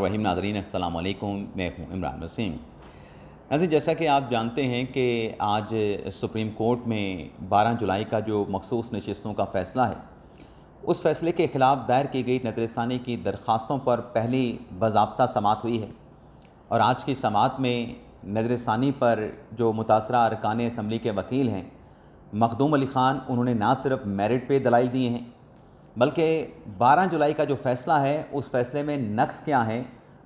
रहीम नाज़रीन अस्सलाम वालेकुम, मैं हूँ इमरान वसीम। नाज़रीन, जैसा कि आप जानते हैं कि आज सुप्रीम कोर्ट में 12 जुलाई का जो मखसूस नशिस्तों का फ़ैसला है, उस फ़ैसले के ख़िलाफ़ दायर की गई नज़रसानी की दरख्वास्तों पर पहली बाज़ाब्ता समाअत हुई है। और आज की समाअत में नज़रसानी पर जो मुतासरा अरकान असम्बली के वकील हैं मखदूम अली ख़ान, उन्होंने ना सिर्फ मेरिट पे दलाइल दिए हैं बल्कि 12 जुलाई का जो फ़ैसला है उस फ़ैसले में नक्स क्या हैं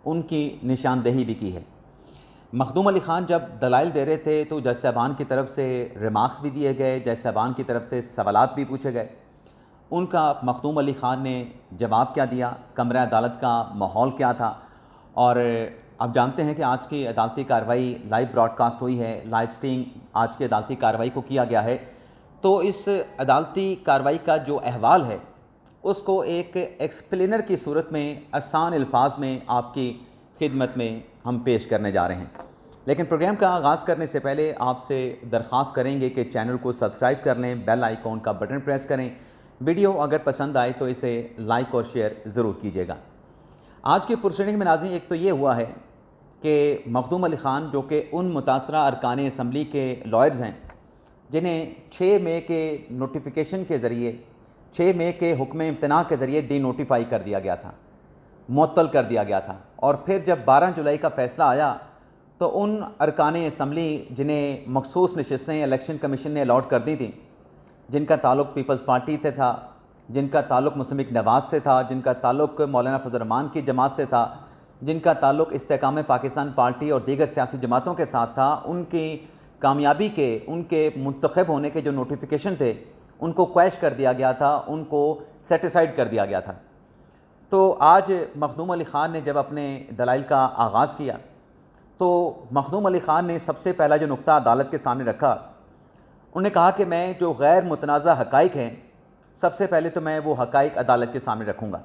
उनकी निशानदेही भी की है। मखदूम अली ख़ान जब दलाइल दे रहे थे तो जज साहबान की तरफ से रिमार्क्स भी दिए गए, जज साहबान की तरफ से सवालात भी पूछे गए। उनका मखदूम अली ख़ान ने जवाब क्या दिया, कमरा अदालत का माहौल क्या था। और आप जानते हैं कि आज की अदालती कार्रवाई लाइव ब्रॉडकास्ट हुई है, लाइव स्ट्रीम आज की अदालती कार्रवाई को किया गया है। तो इस अदालती कार्रवाई का जो अहवाल है उसको एक एक्सप्लेनर की सूरत में आसान अल्फाज में आपकी खिदमत में हम पेश करने जा रहे हैं। लेकिन प्रोग्राम का आगाज़ करने से पहले आपसे दरख्वास्त करेंगे कि चैनल को सब्सक्राइब कर लें, बेल आइकॉन का बटन प्रेस करें। वीडियो अगर पसंद आए तो इसे लाइक और शेयर ज़रूर कीजिएगा। आज की पुरसनिंग में नाज़रीन एक तो ये हुआ है कि मखदूम अली ख़ान जो कि उन मुतासरा अरकान असम्बली के लॉयर्स हैं जिन्हें 6 मई के नोटिफिकेशन के ज़रिए 6 मई के हुक्म इम्तना के ज़रिए डी नोटिफाई कर दिया गया था, मुअत्तल कर दिया गया था। और फिर जब 12 जुलाई का फ़ैसला आया तो उन अरकान असम्बली जिन्हें मखसूस नशिस्तें इलेक्शन कमीशन ने अलॉट कर दी थी, जिनका ताल्लुक़ पीपल्स पार्टी से था, जिनका ताल्लुक़ मुस्लिम नवाज़ से था, जिनका ताल्लुक़ मौलाना फजल रहमान की जमात से था, जिनका ताल्लुक़ इस्तेकाम पाकिस्तान पार्टी और दीगर सियासी जमातों के साथ था, उनकी कामयाबी के, उनके मुंतखब होने के जो नोटिफिकेशन थे उनको क्वैश कर दिया गया था, उनको सेटिसाइड कर दिया गया था। तो आज मखदूम अली ख़ान ने जब अपने दलाइल का आगाज़ किया तो मखदूम अली ख़ान ने सबसे पहला जो नुक्ता अदालत के सामने रखा, उन्होंने कहा कि मैं जो गैर मुतनाज़ा हक़ाइक़ हैं सबसे पहले तो मैं वो हक़ाइक़ अदालत के सामने रखूँगा।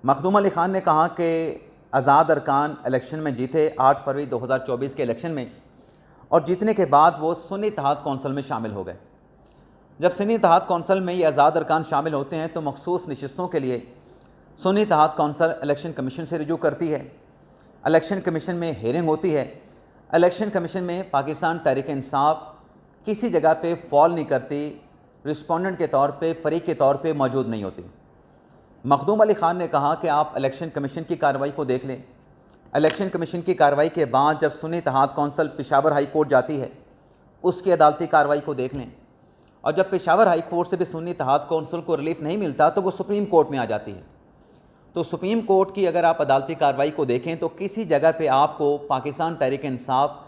मखदूम अली ख़ान ने कहा कि आज़ाद अरकान इलेक्शन में जीते 8 फरवरी 2024 के इलेक्शन में, और जीतने के बाद वो सुन्नी इत्तेहाद कौंसिल में शामिल हो गए। जब सुन्नी इत्तेहाद कौंसिल में ये आज़ाद अरकान शामिल होते हैं तो मखसूस नशिस्तों के लिए Sunni Ittehad council election commission से रुजू करती है। इलेक्शन कमीशन में हेयरिंग होती है। इलेक्शन कमीशन में पाकिस्तान तहरीक इंसाफ किसी जगह पे फॉल नहीं करती, रिस्पोंडेंट के तौर पे, फ़रीक के तौर पे मौजूद नहीं होती। मखदूम अली ख़ान ने कहा कि आप इलेक्शन कमीशन की कार्रवाई को देख लें। इलेक्शन कमीशन की कार्रवाई के बाद जब Sunni Ittehad council Peshawar high court जाती है उसकी अदालती कार्रवाई को देख लें, और जब पेशावर हाई कोर्ट से भी सुन्नी इत्तेहाद कौंसिल को रिलीफ नहीं मिलता तो वो सुप्रीम कोर्ट में आ जाती है। तो सुप्रीम कोर्ट की अगर आप अदालती कार्रवाई को देखें तो किसी जगह पे आपको पाकिस्तान तहरीक इंसाफ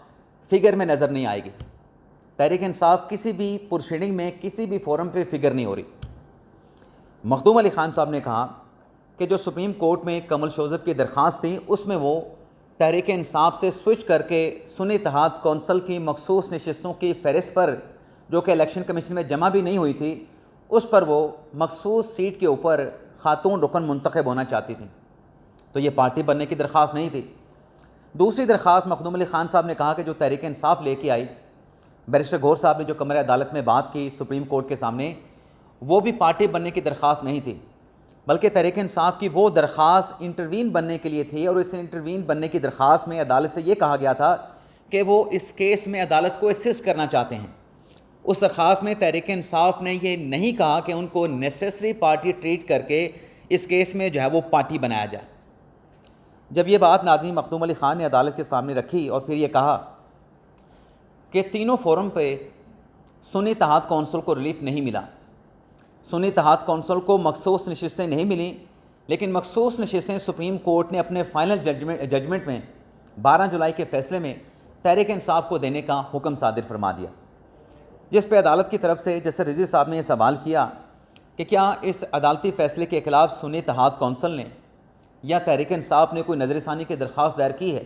फ़िगर में नज़र नहीं आएगी। तहरीक इंसाफ किसी भी पुरशेडिंग में, किसी भी फोरम पे फिगर नहीं हो रही। मखदूम अली ख़ान साहब ने कहा कि जो सुप्रीम कोर्ट में कमल शोज़ब की दरख्वास्त थी उसमें वो तहरीक इंसाफ से स्विच करके सुन्नी इत्तेहाद कौंसिल की मखसूस नशिस्तों की फ़हरिस्त पर, जो कि इलेक्शन कमीशन में जमा भी नहीं हुई थी, उस पर वो मखसूस सीट के ऊपर खातून रुकन मुंतखब होना चाहती थी। तो ये पार्टी बनने की दरख्वास्त नहीं थी। दूसरी दरख्वास्त मखदूम अली ख़ान साहब ने कहा कि जो तहरीक इंसाफ लेके आई, बैरिस्टर गौर साहब ने जो कमरे अदालत में बात की सुप्रीम कोर्ट के सामने, वो भी पार्टी बनने की दरख्वास्त नहीं थी, बल्कि तहरीक इंसाफ की वो दरख्वास्त इंटरवीन बनने के लिए थी। और इस इंटरवीन बनने की दरख्वास्त में अदालत से ये कहा गया था कि वो इस केस में अदालत को असिस्ट करना चाहते हैं। उस दरख्वास्त में तहरीक इंसाफ ने ये नहीं कहा कि उनको नेसेसरी पार्टी ट्रीट करके इस केस में जो है वो पार्टी बनाया जाए। जब ये बात नाज़रीन मखदूम अली ख़ान ने अदालत के सामने रखी और फिर ये कहा कि तीनों फोरम पे सुन्नी इत्तेहाद कौंसिल को रिलीफ नहीं मिला, सुन्नी इत्तेहाद कौंसिल को मखसूस नशिस्तें नहीं मिली, लेकिन मखसूस नशिस्तें सुप्रीम कोर्ट ने अपने फाइनल जजमेंट में 12 जुलाई के फ़ैसले में तहरीक इंसाफ को देने का हुक्म सादिर फरमा दिया। जिस पे अदालत की तरफ से जस्टिस रिजवी साहब ने यह सवाल किया कि क्या इस अदालती फ़ैसले के ख़िलाफ़ सुन्नी इत्तेहाद कौंसिल ने या तहरीक इंसाफ ने कोई नज़रसानी की दरख्वास्त दायर की है,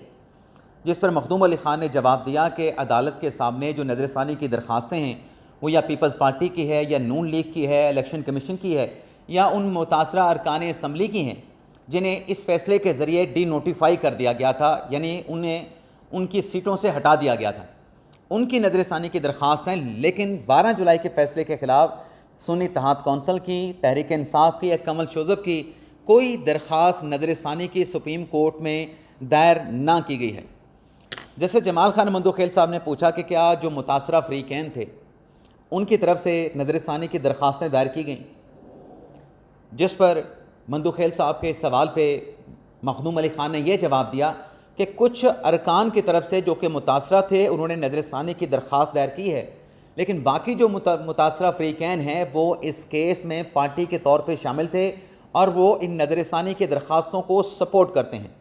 जिस पर मखदूम अली ख़ान ने जवाब दिया कि अदालत के सामने जो नज़रसानी की दरख्वास्तें हैं वो या पीपल्स पार्टी की है, या नून लीग की है, इलेक्शन कमीशन की है, या उन मुतासरा अरकान असम्बली की हैं जिन्हें इस फ़ैसले के ज़रिए डी नोटिफाई कर दिया गया था, यानी उन्हें उनकी सीटों से हटा दिया गया था, उनकी नज़रसानी की दरख्वास्त हैं। लेकिन 12 जुलाई के फ़ैसले के ख़िलाफ़ सुन्नी इत्तेहाद कौंसिल की, तहरीक इंसाफ की या कमल शोज़ब की कोई दरख्वास्त नज़रसानी की सुप्रीम कोर्ट में दायर ना की गई है। जैसे जमाल खान मंदोखेल साहब ने पूछा कि क्या जो मुतासरा फ़रीक़ैन थे उनकी तरफ से नज़रसानी की दरख्वास्तें दायर की गईं, जिस पर मंदोखेल साहब के सवाल पे मखदूम अली ख़ान ने यह जवाब दिया कि कुछ अरकान की तरफ से जो कि मुतासरा थे उन्होंने नज़रसानी की दरख्वास्त दायर की है, लेकिन बाकी जो मुतासरा फ़रीक़ैन हैं वो इस केस में पार्टी के तौर पे शामिल थे और वो इन नज़रसानी की दरख्वास्तों को सपोर्ट करते हैं।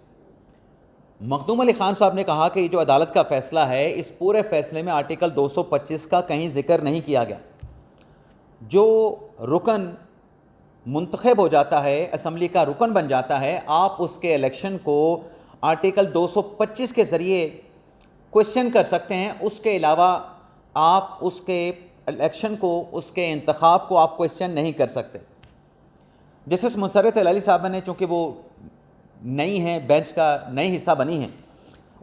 मखदूम अली ख़ान साहब ने कहा कि जो अदालत का फ़ैसला है, इस पूरे फ़ैसले में आर्टिकल 225 का कहीं ज़िक्र नहीं किया गया। जो रुकन मुंतखब हो जाता है, असम्बली का रुकन बन जाता है, आप उसके इलेक्शन को आर्टिकल 225 के ज़रिए क्वेश्चन कर सकते हैं। उसके अलावा आप उसके इलेक्शन को, उसके इंतखाब को आप क्वेश्चन नहीं कर सकते। जस्टिस मुसर्रत अली साहब ने, चूँकि वो नई हैं, बेंच का नई हिस्सा बनी हैं,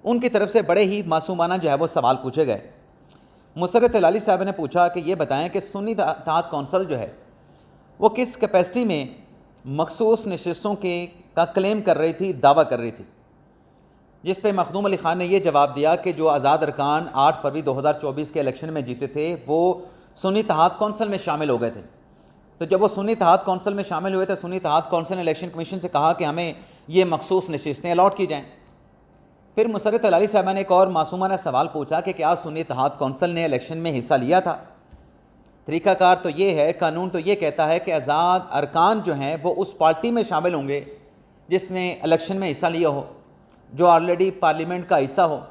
उनकी तरफ से बड़े ही मासूमाना जो है वो सवाल पूछे गए। मुसर्रत अली साहब ने पूछा कि ये बताएं कि सुन्नी इत्तेहाद कौंसिल जो है वो किस कैपेसिटी में मखसूस नशिस्तों का क्लेम कर रही थी, दावा कर रही थी, जिस पे मखदूम अली ख़ान ने यह जवाब दिया कि जो आज़ाद अरकान 8 फरवरी 2024 के इलेक्शन में जीते थे वो सुन्नी इत्तेहाद कौंसिल में शामिल हो गए थे। तो जब वो सुन्नी इत्तेहाद कौंसिल में शामिल हुए थे, सुन्नी इत्तेहाद कौंसिल ने इलेक्शन कमीशन से कहा कि हमें ये मखसूस नशिस्तें अलॉट की जाएँ। फिर मुसर्रत अली साहबा ने एक और मासूमाना सवाल पूछा कि क्या सुन्नी इत्तेहाद कौंसिल ने इलेक्शन में हिस्सा लिया था। तरीक़ाकार तो ये है, कानून तो ये कहता है कि आज़ाद अरकान जो हैं वो उस पार्टी में शामिल होंगे जिसने इलेक्शन में हिस्सा लिया हो, जो ऑलरेडी पार्लियामेंट का हिस्सा हो।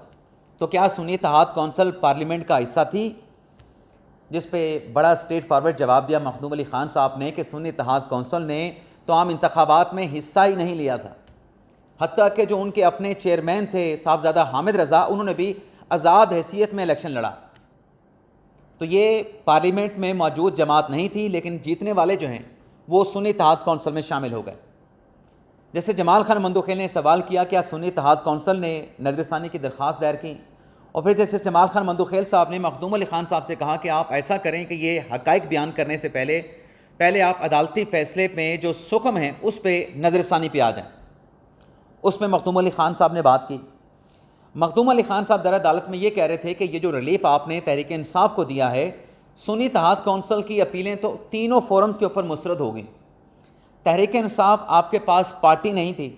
तो क्या सुन्नी इत्तेहाद कौंसिल पार्लियामेंट का हिस्सा थी? जिस पे बड़ा स्ट्रेट फॉरवर्ड जवाब दिया मखदूम अली ख़ान साहब ने कि सुन्नी इत्तेहाद कौंसिल ने तो आम इंतखाबात में हिस्सा ही नहीं लिया था। हत्ता कि जो उनके अपने चेयरमैन थे साहबजादा हामिद रज़ा, उन्होंने भी आज़ाद हैसियत में इलेक्शन लड़ा। तो ये पार्लियामेंट में मौजूद जमात नहीं थी, लेकिन जीतने वाले जो हैं वो सुन्नी इत्तेहाद कौंसिल में शामिल हो गए। जैसे जमाल खान मंदोखेल ने सवाल किया क्या सुन्नी इत्तेहाद कौंसिल ने नज़रसानी की दरख्वास्त दायर की, और फिर जैसे जमाल खान मंदोखेल साहब ने मखदूम अली ख़ान साहब से कहा कि आप ऐसा करें कि ये हक़ाइक़ बयान करने से पहले आप अदालती फ़ैसले में जो हुक्म है उस पर नज़रसानी पे आ जाएँ। उस पर मखदूम अली ख़ान साहब ने बात की। मखदूम अली ख़ान साहब दर अदालत में ये कह रहे थे कि ये जो रिलीफ आपने तहरीक इंसाफ को दिया है, सुन्नी इत्तेहाद कौंसिल की अपीलें तो तीनों फोरम्स के ऊपर मुस्तरद हो गई। तहरीक इंसाफ आपके पास पार्टी नहीं थी,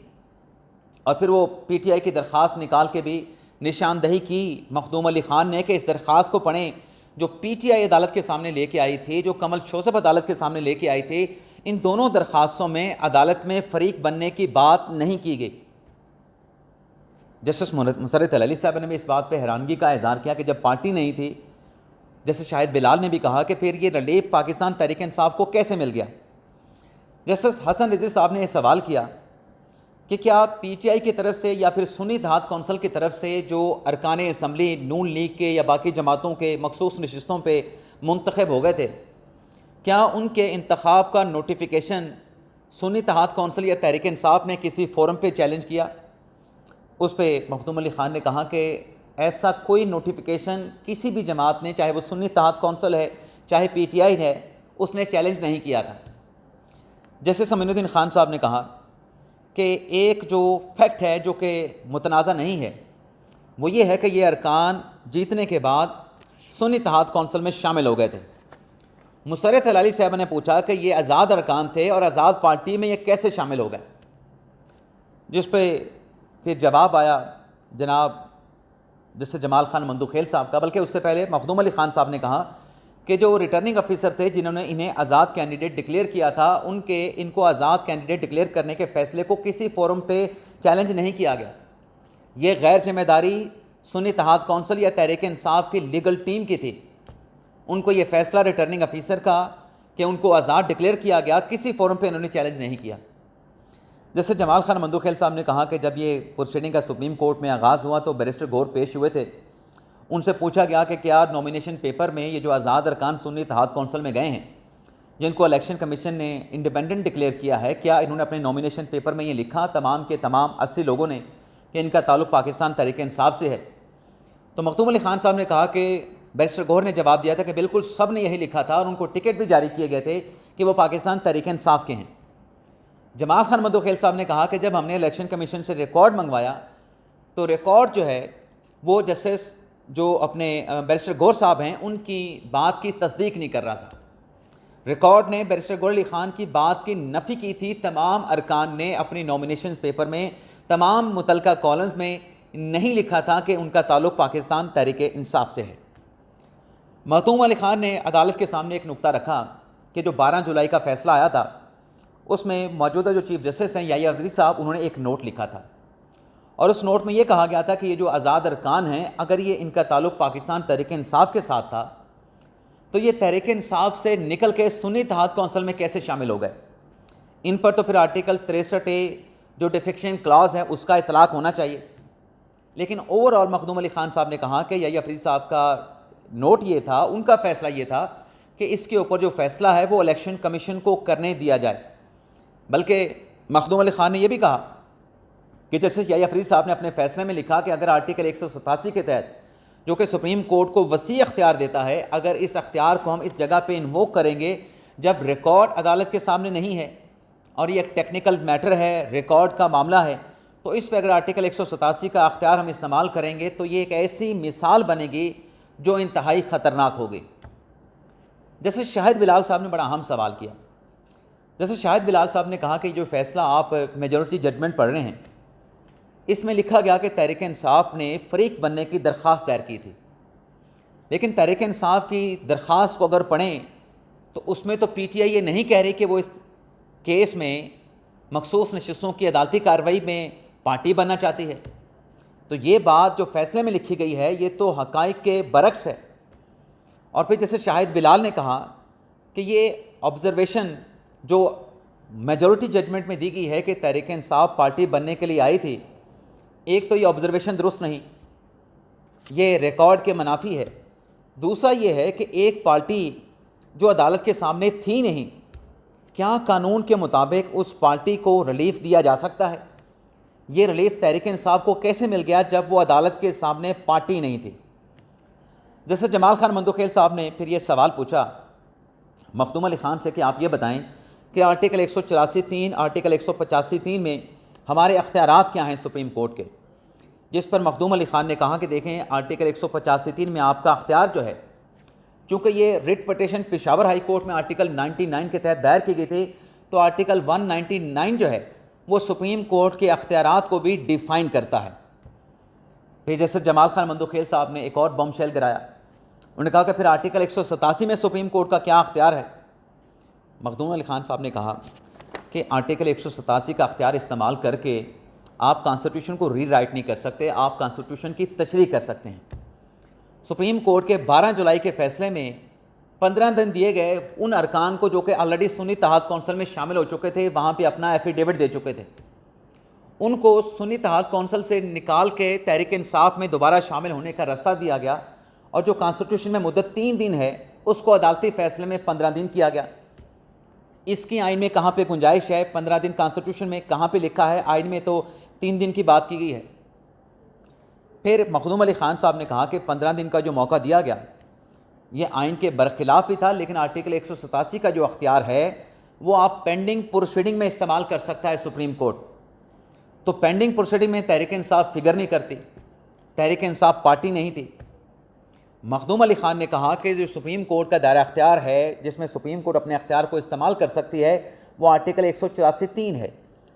और फिर वो PTI की दरख्वास्त निकाल के भी निशानदही की मखदूम अली ख़ान ने कि इस दरख्वास्त को पढ़ें जो PTI अदालत के सामने लेके आई थी, जो कमल शोसफ अदालत के सामने लेके आई थी। इन दोनों दरख्वास्तों में अदालत में फ़रीक बनने की बात नहीं की गई। जस्टिस मुसर्रत अली साहब ने भी इस बात पर हैरानगी का इज़हार किया कि जब पार्टी नहीं थी, जैसे शाहिद बिलाल ने भी कहा कि फिर ये रिलीफ पाकिस्तान तहरीक इंसाफ को कैसे मिल गया। जस्टिस हसन रिजवी साहब ने यह सवाल किया कि क्या PTI की तरफ से या फिर सुन्नी इत्तेहाद कौंसिल की तरफ से जो अरकान असम्बली नून लीग के या बाकी जमातों के मखसूस नशिस्तों पे मुंतखब हो गए थे, क्या उनके इंतखाब का नोटिफिकेशन सुन्नी इत्तेहाद कौंसिल या तहरीक इंसाफ ने किसी फोरम पे चैलेंज किया? उस पर मखदूम अली ख़ान ने कहा कि ऐसा कोई नोटिफिकेशन किसी भी जमात ने, चाहे वो सुन्नी इत्तेहाद कौंसिल है चाहे PTI है, उसने चैलेंज नहीं किया था। जैसे समीनुद्दीन ख़ान साहब ने कहा कि एक जो फैक्ट है जो कि मुतनाज़ा नहीं है, वो ये है कि ये अरकान जीतने के बाद सुन्नी इत्तेहाद कौंसिल में शामिल हो गए थे। मुसर्रत अली साहब ने पूछा कि ये आज़ाद अरकान थे और आज़ाद पार्टी में ये कैसे शामिल हो गए, जिस पर फिर जवाब आया जनाब जैसे जमाल खान मंदोखेल साहब का, बल्कि उससे पहले मखदूम अली ख़ान साहब ने कहा कि जो रिटर्निंग ऑफिसर थे जिन्होंने इन्हें आज़ाद कैंडिडेट डिक्लेयर किया था, इनको आज़ाद कैंडिडेट डिक्लेयर करने के फ़ैसले को किसी फोरम पे चैलेंज नहीं किया गया। ये गैर जिम्मेदारी सुन्नी इत्तेहाद कौंसिल या तहरीक इंसाफ की लीगल टीम की थी। उनको ये फ़ैसला रिटर्निंग ऑफिसर का कि उनको आज़ाद डिक्लेयर किया गया, किसी फोरम पर इन्होंने चैलेंज नहीं किया। जैसे जमाल खान मंदोखेल साहब ने कहा कि जब ये प्रोसीडिंग का सुप्रीम कोर्ट में आगाज़ हुआ तो बैरिस्टर गौर पेश हुए थे। उनसे पूछा गया कि क्या नॉमिनेशन पेपर में ये जो आज़ाद अरकान सुन्नी इत्तेहाद कौंसिल में गए हैं, जिनको इलेक्शन कमीशन ने इंडिपेंडेंट डिक्लेयर किया है, क्या इन्होंने अपने नॉमिनेशन पेपर में ये लिखा तमाम के तमाम 80 लोगों ने कि इनका ताल्लुक़ पाकिस्तान तहरीक इंसाफ से है? तो मखदूम अली ख़ान साहब ने कहा कि बैरिस्टर गौर ने जवाब दिया था कि बिल्कुल सब ने यही लिखा था और उनको टिकट भी जारी किए गए थे कि वो पाकिस्तान तहरीक इंसाफ के हैं। जमाल खान मंदोखेल साहब ने कहा कि जब हमने इलेक्शन कमीशन से रिकॉर्ड मंगवाया तो रिकॉर्ड जो है वो जस्टिस जो अपने बैरिस्टर गौर साहब हैं उनकी बात की तस्दीक नहीं कर रहा था। रिकॉर्ड ने बैरिस्टर गौर अली ख़ान की बात की नफ़ी की थी। तमाम अरकान ने अपनी नॉमिनेशन पेपर में, तमाम मुतलका कॉलम्स में नहीं लिखा था कि उनका ताल्लुक़ पाकिस्तान तहरीक इंसाफ से है। महतूम अली ख़ान ने अदालत के सामने एक नुक्ता रखा कि जो 12 जुलाई का फ़ैसला आया था उसमें मौजूदा जो चीफ जस्टिस हैं याहिया अफरीदी साहब, उन्होंने एक नोट लिखा था और उस नोट में ये कहा गया था कि ये जो आज़ाद अरकान हैं, अगर ये इनका ताल्लुक़ पाकिस्तान तहरीक इंसाफ के साथ था तो ये तहरीक इंसाफ से निकल के सुन्नी इत्तेहाद कौंसिल में कैसे शामिल हो गए। इन पर तो फिर आर्टिकल 63A जो डिफेक्शन क्लॉज है उसका इतलाक़ होना चाहिए। लेकिन ओवरऑल मखदूम अली ख़ान साहब ने कहा कि याहिया अफरीदी साहब का नोट ये था, उनका फ़ैसला ये था कि इसके ऊपर जो फ़ैसला है वो इलेक्शन कमीशन को करने दिया जाए। बल्कि मखदूम अली ख़ान ने यह भी कहा कि जस्टिस याहिया अफरीदी साहब ने अपने फ़ैसले में लिखा कि अगर आर्टिकल 187 के तहत जो कि सुप्रीम कोर्ट को वसी अख्तियार देता है, अगर इस अख्तियार को हम इस जगह पे इन्वोक करेंगे जब रिकॉर्ड अदालत के सामने नहीं है और ये एक टेक्निकल मैटर है, रिकॉर्ड का मामला है, तो इस पर अगर आर्टिकल 187 का अख्तियार हम इस्तेमाल करेंगे तो ये एक ऐसी मिसाल बनेगी जो इंतहाई ख़तरनाक होगी। जैसे शाहिद बिलाल साहब ने बड़ा अहम सवाल किया। जैसे शाहिद बिलाल साहब ने कहा कि जो फ़ैसला आप मेजॉरिटी जजमेंट पढ़ रहे हैं इसमें लिखा गया कि तहरीक इंसाफ ने फ़रीक बनने की दरख्वास्त दायर की थी, लेकिन तहरीक इंसाफ की दरख्वास्त को अगर पढ़ें तो उसमें तो PTI ये नहीं कह रही कि वो इस केस में मखसूस नशिस्तों की अदालती कार्रवाई में पार्टी बनना चाहती है। तो ये बात जो फ़ैसले में लिखी गई है ये तो हक़ाइक़ के बरक्स है। और फिर जैसे शाहिद बिलाल ने कहा कि ये ऑब्ज़र्वेशन जो मेजॉरिटी जजमेंट में दी गई है कि तहरीक इंसाफ पार्टी बनने के लिए आई थी, एक तो ये ऑब्ज़र्वेशन दुरुस्त नहीं, ये रिकॉर्ड के मुनाफी है। दूसरा ये है कि एक पार्टी जो अदालत के सामने थी नहीं, क्या कानून के मुताबिक उस पार्टी को रिलीफ दिया जा सकता है? ये रिलीफ तहरीक इंसाफ को कैसे मिल गया जब वो अदालत के सामने पार्टी नहीं थी? जैसे जमाल खान मंदोखेल साहब ने फिर ये सवाल पूछा मखदूम अली ख़ान से कि आप ये बताएं कि आर्टिकल 184(3) आर्टिकल 185(3) में हमारे अख्तियारात क्या हैं सुप्रीम कोर्ट के, जिस पर मखदूम अली ख़ान ने कहा कि देखें आर्टिकल 185(3) में आपका अख्तियार जो है, चूँकि ये writ petition Peshawar high court में आर्टिकल 99 के तहत दायर की गई थी, तो आर्टिकल 199 जो है वो सुप्रीम कोर्ट के अख्तियारात को भी डिफ़ाइन करता है। फिर जैसे जमाल खान मंदोखेल साहब ने एक और बमशेल गिराया, उन्होंने कहा कि फिर आर्टिकल 187 में सुप्रीम कोर्ट का क्या अख्तियार है। मखदूम अली ख़ान साहब ने कहा कि आर्टिकल 187 का अख्तियार इस्तेमाल करके आप कॉन्स्टिट्यूशन को रीराइट नहीं कर सकते, आप कॉन्स्टिट्यूशन की तशरीह कर सकते हैं। सुप्रीम कोर्ट के 12 जुलाई के फ़ैसले में 15 दिन दिए गए उन अरकान को जो कि ऑलरेडी सुन्नी इत्तेहाद कौंसिल में शामिल हो चुके थे, वहाँ पे अपना एफिडेविट दे चुके थे, उनको सुन्नी इत्तेहाद कौंसिल से निकाल के तहरीक इंसाफ में दोबारा शामिल होने का रास्ता दिया गया और जो कॉन्स्टिट्यूशन में मुद्दत 3 दिन है उसको अदालती फ़ैसले में 15 दिन किया गया। इसकी आइन में कहाँ पे गुंजाइश है? 15 दिन कॉन्स्टिट्यूशन में कहाँ पे लिखा है? आइन में तो 3 दिन की बात की गई है। फिर मखदूम अली ख़ान साहब ने कहा कि 15 दिन का जो मौका दिया गया ये आइन के बरखिलाफ़ भी था, लेकिन आर्टिकल 187 का जो अख्तियार है वो आप पेंडिंग प्रोसीडिंग में इस्तेमाल कर सकता है सुप्रीम कोर्ट। तो पेंडिंग प्रोसीडिंग में तहरीक इंसाफ फिगर नहीं करती, तहरीक इंसाफ पार्टी नहीं थी। मखदूम अली ख़ान ने कहा कि जो सुप्रीम कोर्ट का दायरा अख्तियार है जिसमें सुप्रीम कोर्ट अपने अख्तियार को इस्तेमाल कर सकती है वो आर्टिकल 184(3) है,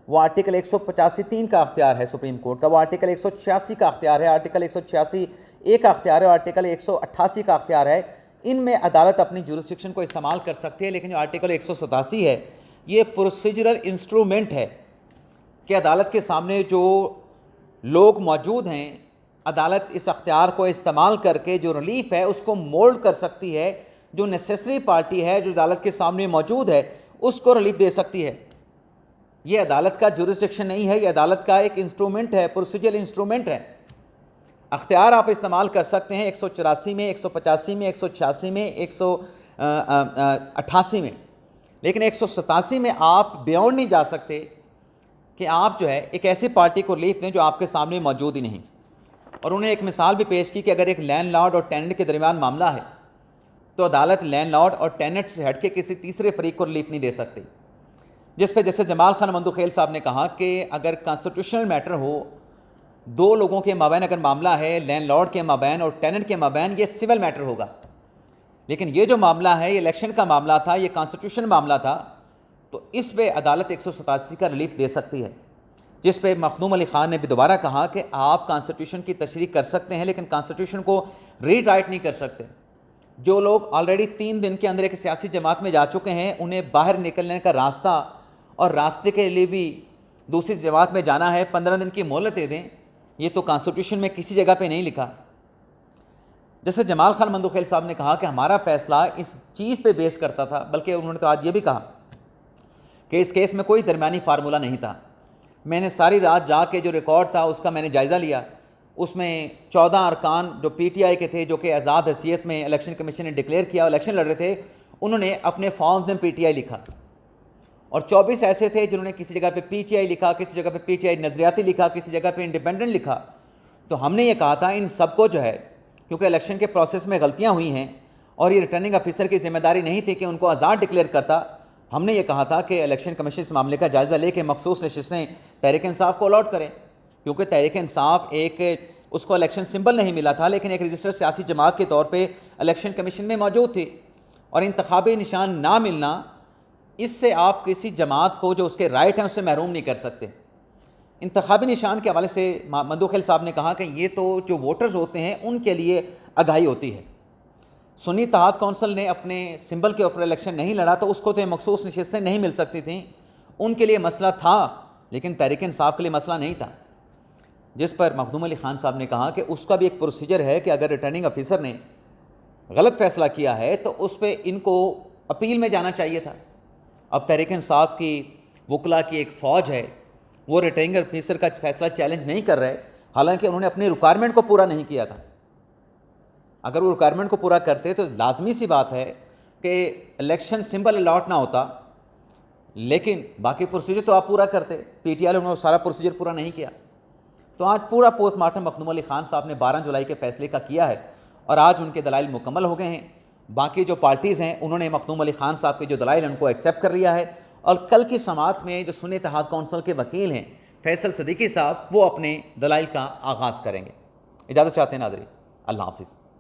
वो आर्टिकल 185(3) का अख्तियार है सुप्रीम कोर्ट का, वो आर्टिकल 186 का अख्तियार है, आर्टिकल 186(A) का अख्तियार है, आर्टिकल 188 का अख्तियार है। इनमें अदालत अपनी जुरिस्डिक्शन को इस्तेमाल कर सकती है। लेकिन जो आर्टिकल 187 है ये प्रोसीजरल इंस्ट्रूमेंट है कि अदालत के सामने जो लोग मौजूद हैं, अदालत इस अख्तियार को इस्तेमाल करके जो रिलीफ है उसको मोल्ड कर सकती है। जो नेसेसरी पार्टी है जो अदालत के सामने मौजूद है उसको रिलीफ दे सकती है। ये अदालत का जुरिस्डिक्शन नहीं है, ये अदालत का एक इंस्ट्रूमेंट है, प्रोसीजरल इंस्ट्रूमेंट है। अख्तियार आप इस्तेमाल कर सकते हैं 184 में, 185 में, 186 में, 188 में, लेकिन 187 में आप बियॉन्ड नहीं जा सकते कि आप जो है एक ऐसी पार्टी को रिलीफ दें जो आपके सामने मौजूद ही नहीं। और उन्हें एक मिसाल भी पेश की कि अगर एक लैंडलॉर्ड और टेनेंट के दरमियान मामला है तो अदालत लैंडलॉर्ड और टेनेंट से हट के किसी तीसरे फरीक को रिलीफ नहीं दे सकती। जिस पे जैसे जमाल खान मंदुखेल साहब ने कहा कि अगर कॉन्स्टिट्यूशनल मैटर हो, दो लोगों के माबैन अगर मामला है, लैंडलॉर्ड के माबैन और टेनेंट के माबैन, ये सिविल मैटर होगा। लेकिन ये जो मामला है, ये इलेक्शन का मामला था, ये कॉन्स्टिट्यूशन मामला था, तो इस पे अदालत 187 का रिलीफ दे सकती है। जिस पे मखदूम अली ख़ान ने भी दोबारा कहा कि आप कॉन्स्टिट्यूशन की तशरीह कर सकते हैं, लेकिन कॉन्स्टिट्यूशन को रीराइट नहीं कर सकते। जो लोग ऑलरेडी 3 दिन के अंदर एक सियासी जमात में जा चुके हैं, उन्हें बाहर निकलने का रास्ता और रास्ते के लिए भी दूसरी जमात में जाना है, 15 दिन की मोहलत दे दें। ये तो कॉन्स्टिट्यूशन में किसी जगह पे नहीं लिखा। जैसे जमाल खान मंदुखेल साहब ने कहा कि हमारा फैसला इस चीज़ पे बेस करता था, बल्कि उन्होंने तो आज ये भी कहा कि इस केस में कोई दरमियानी फार्मूला नहीं था। मैंने सारी रात जाके जो रिकॉर्ड था उसका मैंने जायज़ा लिया। उसमें 14 अरकान जो PTI के थे, जो कि आज़ाद हैसियत में इलेक्शन कमीशन ने डिक्लेयर किया, इलेक्शन लड़ रहे थे, उन्होंने अपने फॉर्म्स में PTI लिखा। और 24 ऐसे थे जिन्होंने किसी जगह पे PTI लिखा, किसी जगह पे PTI नज़रियाती लिखा, किसी जगह पे इंडिपेंडेंट लिखा। तो हमने ये कहा था इन सबको जो है, क्योंकि इलेक्शन के प्रोसेस में गलतियाँ हुई हैं और ये रिटर्निंग ऑफिसर की जिम्मेदारी नहीं थी कि उनको आज़ाद डिक्लेयर करता। हमने ये कहा था कि इलेक्शन कमीशन इस मामले का जायज़ा लेके मखसूस नशिस्तें तहरीक इंसाफ को अलॉट करें, क्योंकि तहरीक इंसाफ एक उसको इलेक्शन सिंबल नहीं मिला था, लेकिन एक रजिस्टर्ड सियासी जमात के तौर पे इलेक्शन कमीशन में मौजूद थी। और इंतखाबी निशान ना मिलना, इससे आप किसी जमात को जो उसके राइट हैं उससे महरूम नहीं कर सकते। इंतखाबी निशान के हवाले से मंदुखेल साहब ने कहा कि ये तो जो वोटर्स होते हैं उनके लिए आगाही होती है। सुन्नी इत्तेहाद कौंसिल ने अपने सिंबल के ऊपर इलेक्शन नहीं लड़ा, तो उसको तो मखसूस नशिस्तें नहीं मिल सकती थी। उनके लिए मसला था, लेकिन तहरीक इंसाफ के लिए मसला नहीं था। जिस पर मखदूम अली ख़ान साहब ने कहा कि उसका भी एक प्रोसीजर है कि अगर रिटर्निंग ऑफिसर ने गलत फ़ैसला किया है तो उस पर इनको अपील में जाना चाहिए था। अब तहरीक इंसाफ की वकला की एक फ़ौज है, वो रिटर्निंग ऑफिसर का फ़ैसला चैलेंज नहीं कर रहे, हालांकि उन्होंने अपनी रिक्वायरमेंट को पूरा नहीं किया था। अगर वो रिक्वायरमेंट को पूरा करते तो लाजमी सी बात है कि इलेक्शन सिंबल अलॉट ना होता, लेकिन बाकी प्रोसीजर तो आप पूरा करते। PTI ने सारा प्रोसीजर पूरा नहीं किया। तो आज पूरा पोस्टमार्टम मखदूम अली ख़ान साहब ने 12 जुलाई के फैसले का किया है और आज उनके दलाइल मुकम्मल हो गए हैं। बाकी जो पार्टीज़ हैं उन्होंने मखदूम अली ख़ान साहब के जो दलाइल उनको एक्सेप्ट कर लिया है और कल की समाअत में जो सुन्नी इत्तेहाद कौंसिल के वकील हैं फैसल सदीकी साहब, वो अपने दलाइल का आगाज़ करेंगे। इजाज़त चाहते हैं नाज़रीन, अल्लाह हाफ़िज़।